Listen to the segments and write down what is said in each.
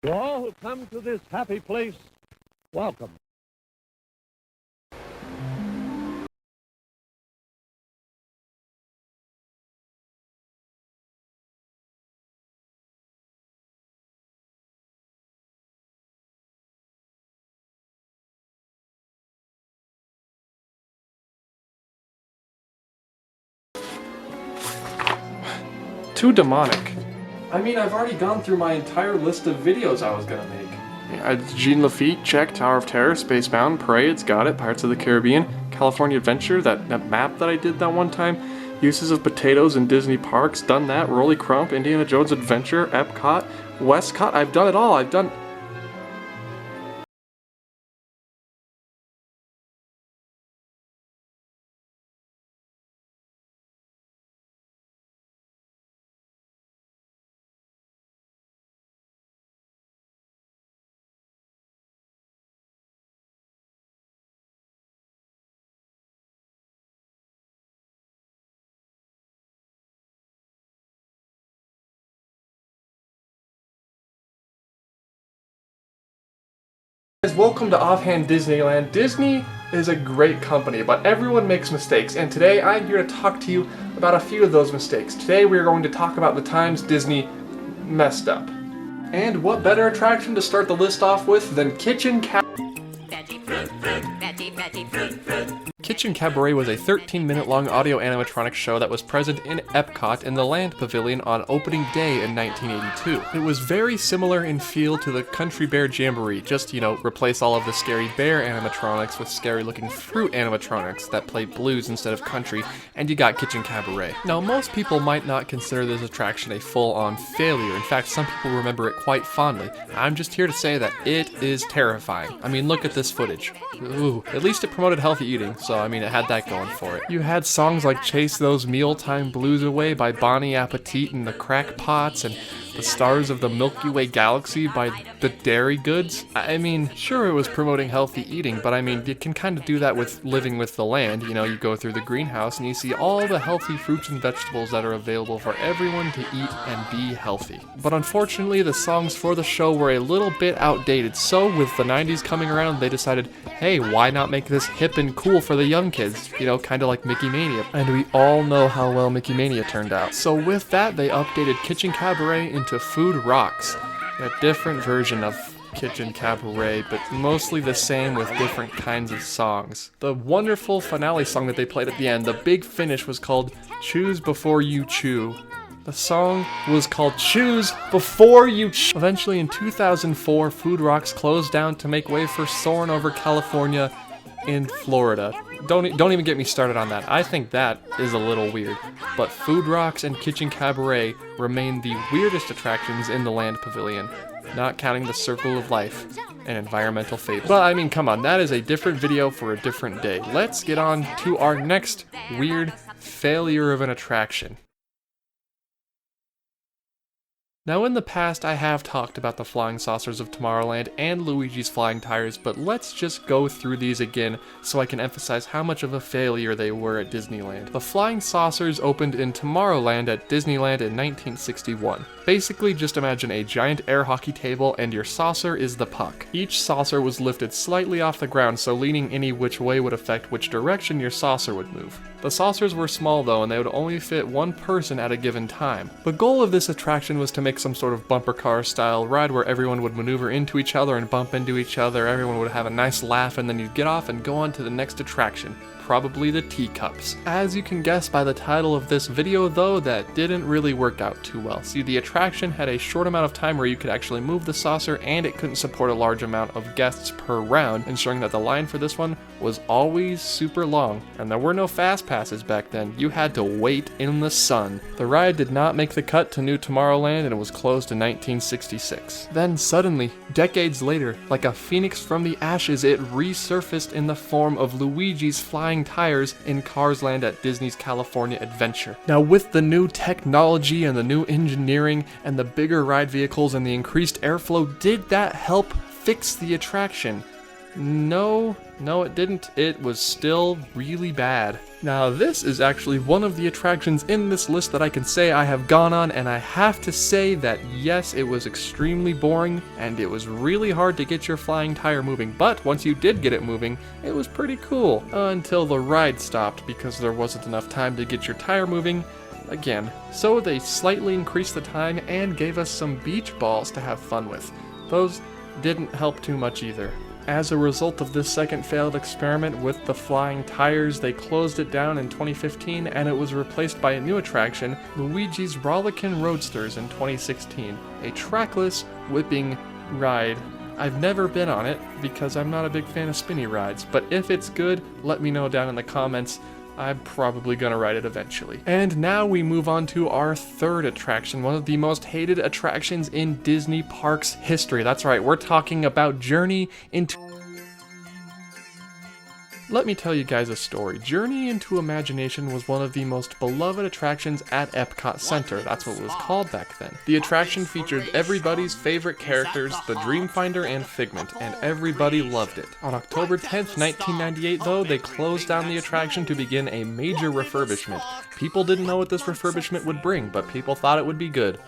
To all who come to this happy place, welcome. Too demonic. I mean, I've already gone through my entire list of videos I was gonna make. Jean Lafitte, check. Tower of Terror, Spacebound, Prey, it's got it. Pirates of the Caribbean, California Adventure, that map that I did that one time. Uses of potatoes in Disney parks, done that. Rolly Crump, Indiana Jones Adventure, Epcot, Westcott, I've done it all. I've done... Welcome to Offhand Disneyland. Disney is a great company, but everyone makes mistakes, and today I'm here to talk to you about a few of those mistakes. Today we're going to talk about the times Disney messed up. And what better attraction to start the list off with than Kitchen Cabaret? Kitchen Cabaret was a 13-minute long audio animatronic show that was present in Epcot in the Land Pavilion on opening day in 1982. It was very similar in feel to the Country Bear Jamboree, just, replace all of the scary bear animatronics with scary-looking fruit animatronics that played blues instead of country, and you got Kitchen Cabaret. Now, most people might not consider this attraction a full-on failure. In fact, some people remember it quite fondly. I'm just here to say that it is terrifying. I mean, look at this footage. Ooh, at least it promoted healthy eating, so it had that going for it. You had songs like Chase Those Mealtime Blues Away by Bonnie Appetit and the Crackpots, and The Stars of the Milky Way Galaxy by the Dairy Goods. I mean, sure, it was promoting healthy eating, but I mean, you can kind of do that with Living with the Land. You go through the greenhouse and you see all the healthy fruits and vegetables that are available for everyone to eat and be healthy. But unfortunately, the songs for the show were a little bit outdated, so with the 90s coming around, they decided, hey, why not make this hip and cool for the young kids? Kind of like Mickey Mania. And we all know how well Mickey Mania turned out. So with that, they updated Kitchen Cabaret into Food Rocks, a different version of Kitchen Cabaret, but mostly the same with different kinds of songs. The wonderful finale song that they played at the end, the big finish, was called Choose Before You Chew. The song was called Choose Before You Chew. Eventually in 2004, Food Rocks closed down to make way for Soarin' Over California in Florida. Don't even get me started on that. I think that is a little weird. But Food Rocks and Kitchen Cabaret remain the weirdest attractions in the Land Pavilion, not counting the Circle of Life and environmental fable. But I mean, come on, that is a different video for a different day. Let's get on to our next weird failure of an attraction. Now, in the past, I have talked about the Flying Saucers of Tomorrowland and Luigi's Flying Tires, but let's just go through these again so I can emphasize how much of a failure they were at Disneyland. The Flying Saucers opened in Tomorrowland at Disneyland in 1961. Basically, just imagine a giant air hockey table and your saucer is the puck. Each saucer was lifted slightly off the ground, so leaning any which way would affect which direction your saucer would move. The saucers were small though, and they would only fit one person at a given time. The goal of this attraction was to make some sort of bumper car style ride where everyone would maneuver into each other and bump into each other, everyone would have a nice laugh, and then you'd get off and go on to the next attraction. Probably the teacups. As you can guess by the title of this video though, that didn't really work out too well. See, the attraction had a short amount of time where you could actually move the saucer, and it couldn't support a large amount of guests per round, ensuring that the line for this one was always super long. And there were no fast passes back then, you had to wait in the sun. The ride did not make the cut to New Tomorrowland, and it was closed in 1966. Then suddenly, decades later, like a phoenix from the ashes, it resurfaced in the form of Luigi's Flying Tires in Cars Land at Disney's California Adventure. Now, with the new technology and the new engineering and the bigger ride vehicles and the increased airflow, did that help fix the attraction? No, it didn't. It was still really bad. Now, this is actually one of the attractions in this list that I can say I have gone on, and I have to say that yes, it was extremely boring, and it was really hard to get your flying tire moving, but once you did get it moving, it was pretty cool, until the ride stopped because there wasn't enough time to get your tire moving again. So they slightly increased the time and gave us some beach balls to have fun with. Those didn't help too much either. As a result of this second failed experiment with the flying tires, they closed it down in 2015 and it was replaced by a new attraction, Luigi's Rollickin' Roadsters, in 2016, a trackless, whipping ride. I've never been on it because I'm not a big fan of spinny rides, but if it's good, let me know down in the comments. I'm probably gonna ride it eventually. And now we move on to our third attraction, one of the most hated attractions in Disney Parks history. That's right, we're talking about Journey into... Let me tell you guys a story. Journey into Imagination was one of the most beloved attractions at Epcot Center. That's what it was called back then. The attraction featured everybody's favorite characters, the Dreamfinder and Figment, and everybody loved it. On October 10th, 1998 though, they closed down the attraction to begin a major refurbishment. People didn't know what this refurbishment would bring, but people thought it would be good.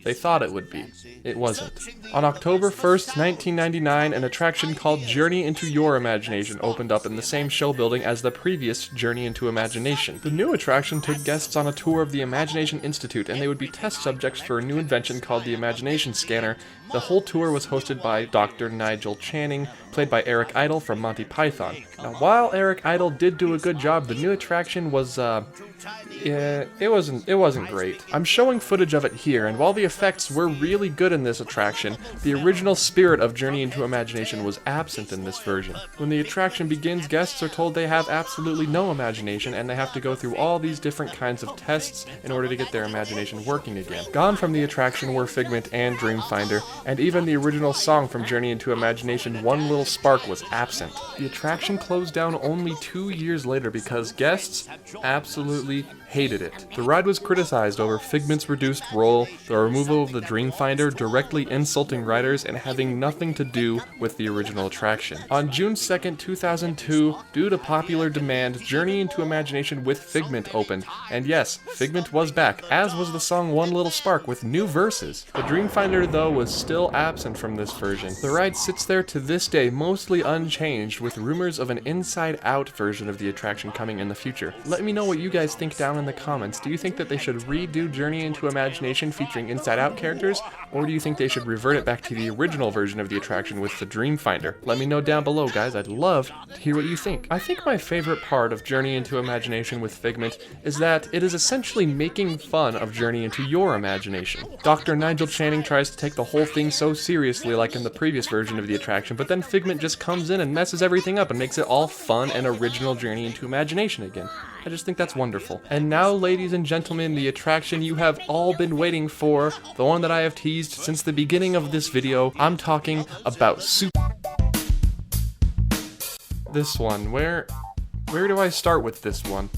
They thought it would be. It wasn't. On October 1st, 1999, an attraction called Journey into Your Imagination opened up in the same show building as the previous Journey into Imagination. The new attraction took guests on a tour of the Imagination Institute, and they would be test subjects for a new invention called the Imagination Scanner. The whole tour was hosted by Dr. Nigel Channing, played by Eric Idle from Monty Python. Now, while Eric Idle did do a good job, the new attraction was, it wasn't great. I'm showing footage of it here, and while the effects were really good in this attraction, the original spirit of Journey into Imagination was absent in this version. When the attraction begins, guests are told they have absolutely no imagination, and they have to go through all these different kinds of tests in order to get their imagination working again. Gone from the attraction were Figment and Dreamfinder, and even the original song from Journey into Imagination, One Little Spark, was absent. The attraction closed down only 2 years later because guests absolutely hated it. The ride was criticized over Figment's reduced role, the removal of the Dreamfinder, directly insulting riders, and having nothing to do with the original attraction. On June 2nd, 2002, due to popular demand, Journey into Imagination with Figment opened. And yes, Figment was back, as was the song One Little Spark with new verses. The Dreamfinder, though, was still absent from this version. The ride sits there to this day, mostly unchanged, with rumors of an inside-out version of the attraction coming in the future. Let me know what you guys think down in the comments. Do you think that they should redo Journey into Imagination featuring inside-out characters, or do you think they should revert it back to the original version of the attraction with the Dreamfinder? Let me know down below, guys. I'd love to hear what you think. I think my favorite part of Journey into Imagination with Figment is that it is essentially making fun of Journey into Your Imagination. Dr. Nigel Channing tries to take the whole thing so seriously like in the previous version of the attraction, but then Figment just comes in and messes everything up and makes it all fun and original Journey into Imagination again. I just think that's wonderful. And now, ladies and gentlemen, the attraction you have all been waiting for, the one that I have teased since the beginning of this video. I'm talking about this one. Where do I start with this one?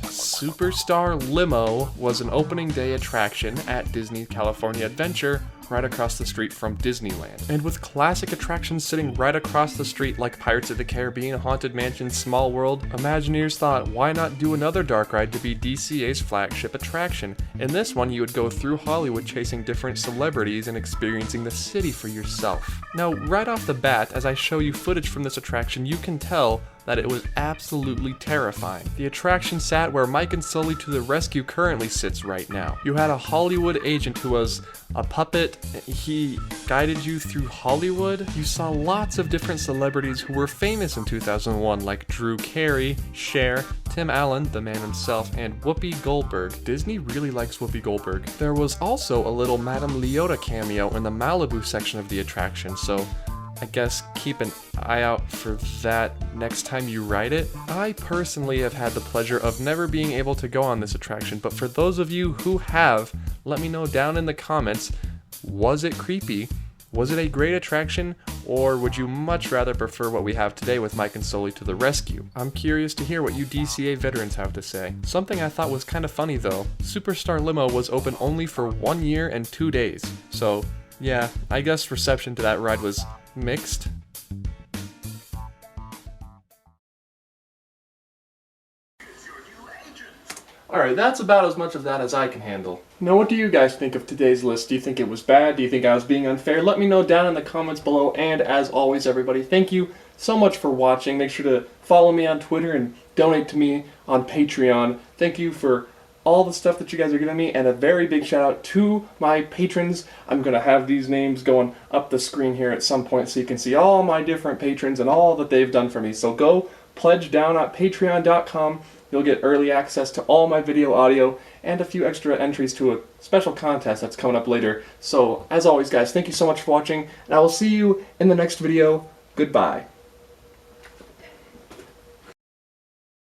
Superstar Limo was an opening day attraction at Disney California Adventure, right across the street from Disneyland. And with classic attractions sitting right across the street like Pirates of the Caribbean, Haunted Mansion, Small World, Imagineers thought, why not do another dark ride to be DCA's flagship attraction? In this one, you would go through Hollywood chasing different celebrities and experiencing the city for yourself. Now, right off the bat, as I show you footage from this attraction, you can tell that it was absolutely terrifying. The attraction sat where Mike and Sully to the Rescue currently sits right now. You had a Hollywood agent who was a puppet. He guided you through Hollywood. You saw lots of different celebrities who were famous in 2001, like Drew Carey, Cher, Tim Allen, the man himself, and Whoopi Goldberg. Disney really likes Whoopi Goldberg. There was also a little Madame Leota cameo in the Malibu section of the attraction, so I guess keep an eye out for that next time you ride it. I personally have had the pleasure of never being able to go on this attraction, but for those of you who have, let me know down in the comments, was it creepy? Was it a great attraction? Or would you much rather prefer what we have today with Mike and Sully to the Rescue? I'm curious to hear what you DCA veterans have to say. Something I thought was kind of funny though, Superstar Limo was open only for 1 year and 2 days. So yeah, I guess reception to that ride was mixed. Alright, that's about as much of that as I can handle. Now, what do you guys think of today's list? Do you think it was bad? Do you think I was being unfair? Let me know down in the comments below, and as always, everybody, thank you so much for watching. Make sure to follow me on Twitter and donate to me on Patreon. Thank you for all the stuff that you guys are giving me, and a very big shout out to my patrons. I'm going to have these names going up the screen here at some point so you can see all my different patrons and all that they've done for me. So go pledge down at patreon.com. You'll get early access to all my video audio and a few extra entries to a special contest that's coming up later. So, as always guys, thank you so much for watching, and I will see you in the next video. Goodbye.